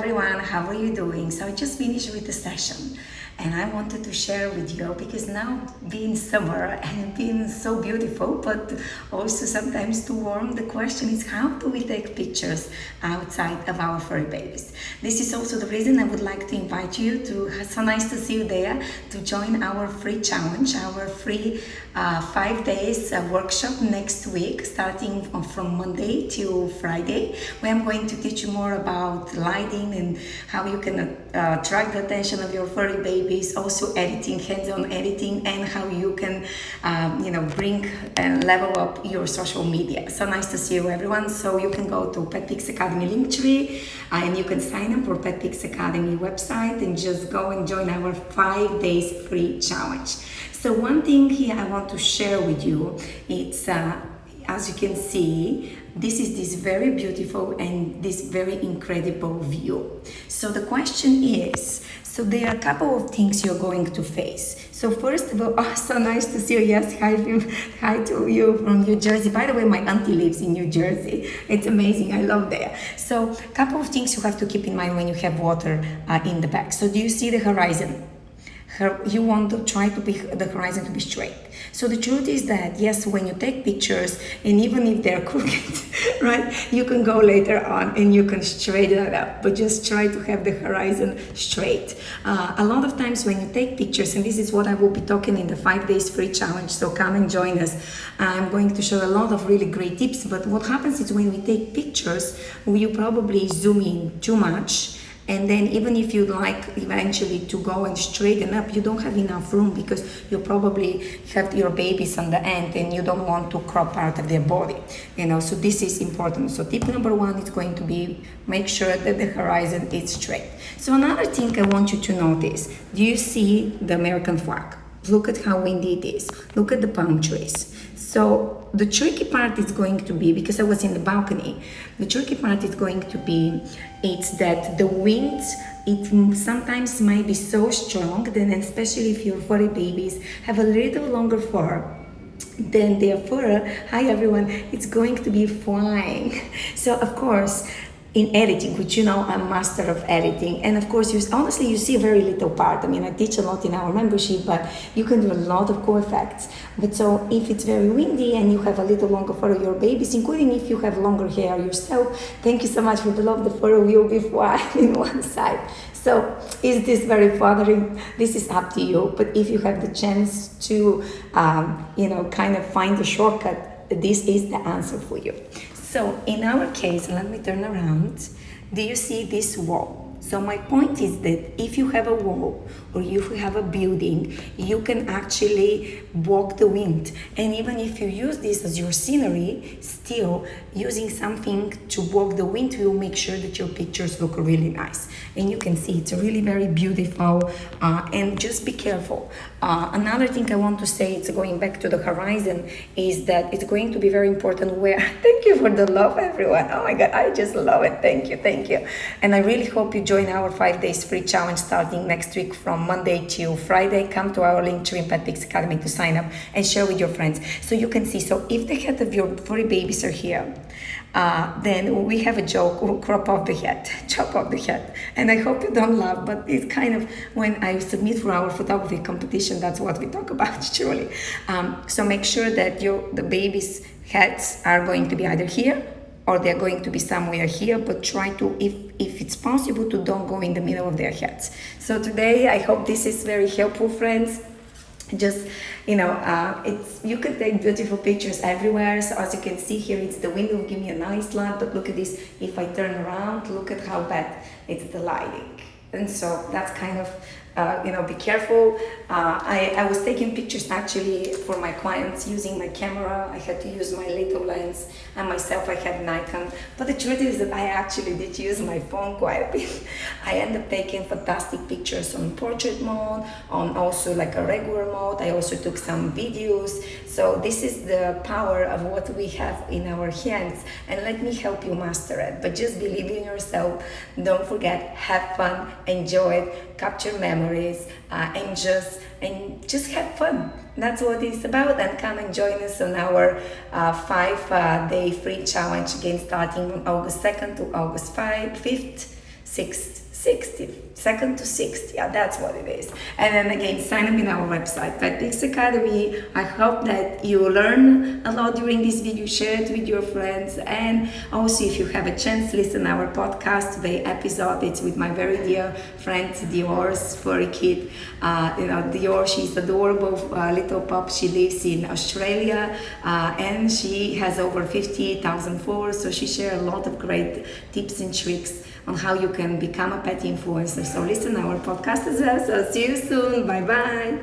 Everyone, how are you doing? So I just finished with the session and I wanted to share with you because now being summer and being so beautiful but also sometimes too warm, the question is how do we take pictures outside of our furry babies? This is also the reason I would like to invite you to, so nice to see you there, to join our free challenge, our free 5 days workshop next week starting from Monday till Friday, where I'm going to teach you more about lighting and how you can attract the attention of your furry babies, also editing, hands-on editing, and how you can bring and level up your social media. So nice to see you everyone. So you can go to Pet Pics Academy Linktree and you can sign up for Pet Pics Academy website and just go and join our 5 days free challenge. So one thing here I want to share with you, it's as you can see, this is this very beautiful and this very incredible view. So the question is, so there are a couple of things you're going to face. So first of all, oh, so nice to see you. Yes, hi to you from New Jersey. By the way, my auntie lives in New Jersey. It's amazing. I love there. So a couple of things you have to keep in mind when you have water in the back. So do you see the horizon? You want to try to be the horizon to be straight. So the truth is that yes, when you take pictures and even if they're crooked, right, you can go later on and you can straighten it up, but just try to have the horizon straight. A lot of times when you take pictures, and this is what I will be talking in the 5 days free challenge, so come and join us. I'm going to show a lot of really great tips, but what happens is when we take pictures, you probably zoom in too much. And then even if you like eventually to go and straighten up, you don't have enough room because you probably have your babies on the end and you don't want to crop part of their body, so this is important. So tip number 1 is going to be make sure that the horizon is straight. So another thing I want you to notice, do you see the American flag? Look at how windy it is. Look at the palm trees. So the tricky part is going to be, because I was in the balcony, the tricky part is going to be, it's that the wind, it sometimes might be so strong, then especially if your furry babies have a little longer fur, then their fur, hi everyone, it's going to be flying. So of course, in editing, which I'm master of editing, and of course you see very little part. I mean, I teach a lot in our membership, but you can do a lot of cool effects. But so if it's very windy and you have a little longer fur of your babies, including if you have longer hair yourself, thank you so much for the love. The fur will be flying in one side. So is this very bothering? This is up to you. But if you have the chance to kind of find a shortcut, this is the answer for you. So in our case, let me turn around. Do you see this wall? So my point is that if you have a wall or if you have a building, you can actually walk the wind. And even if you use this as your scenery, still using something to walk the wind will make sure that your pictures look really nice. And you can see it's really very beautiful, and just be careful. Another thing I want to say, it's going back to the horizon, is that it's going to be very important where, thank you for the love everyone. Oh my God, I just love it. Thank you. And I really hope you join our 5 days free challenge starting next week from Monday till Friday. Come to our link to Pet Pics Academy to sign up and share with your friends. So you can see, so if the head of your furry babies are here, then we have a joke, we'll crop off the head, chop off the head. And I hope you don't laugh, but it's kind of, when I submit for our photography competition, that's what we talk about, truly. So make sure that the babies' heads are going to be either here or they're going to be somewhere here, but try to, if it's possible, to don't go in the middle of their heads. So today, I hope this is very helpful, friends. Just, you can take beautiful pictures everywhere. So as you can see here, it's the window, give me a nice light, but look at this. If I turn around, look at how bad it's the lighting. And so that's kind of, be careful. I was taking pictures actually for my clients using my camera. I had to use my little lens, and myself I had Nikon. But the truth is that I actually did use my phone quite a bit. I ended up taking fantastic pictures on portrait mode, on also like a regular mode. I also took some videos. So this is the power of what we have in our hands, and let me help you master it. But just believe in yourself. Don't forget, have fun, enjoy it, capture memories, and just have fun. That's what it's about. And come and join us on our 5 day free challenge, again starting on August 2nd to August 5th. second to sixth. Yeah, that's what it is. And then again, sign up in our website, Petix Academy. I hope that you learn a lot during this video, share it with your friends, and also if you have a chance, listen our podcast. Today episode, it's with my very dear friend Dior's furry kid. Dior, she's adorable little pup. She lives in Australia, and she has over 50,000 followers, so she shares a lot of great tips and tricks on how you can become a pet influencer. So listen our podcast as well. So see you soon. Bye bye.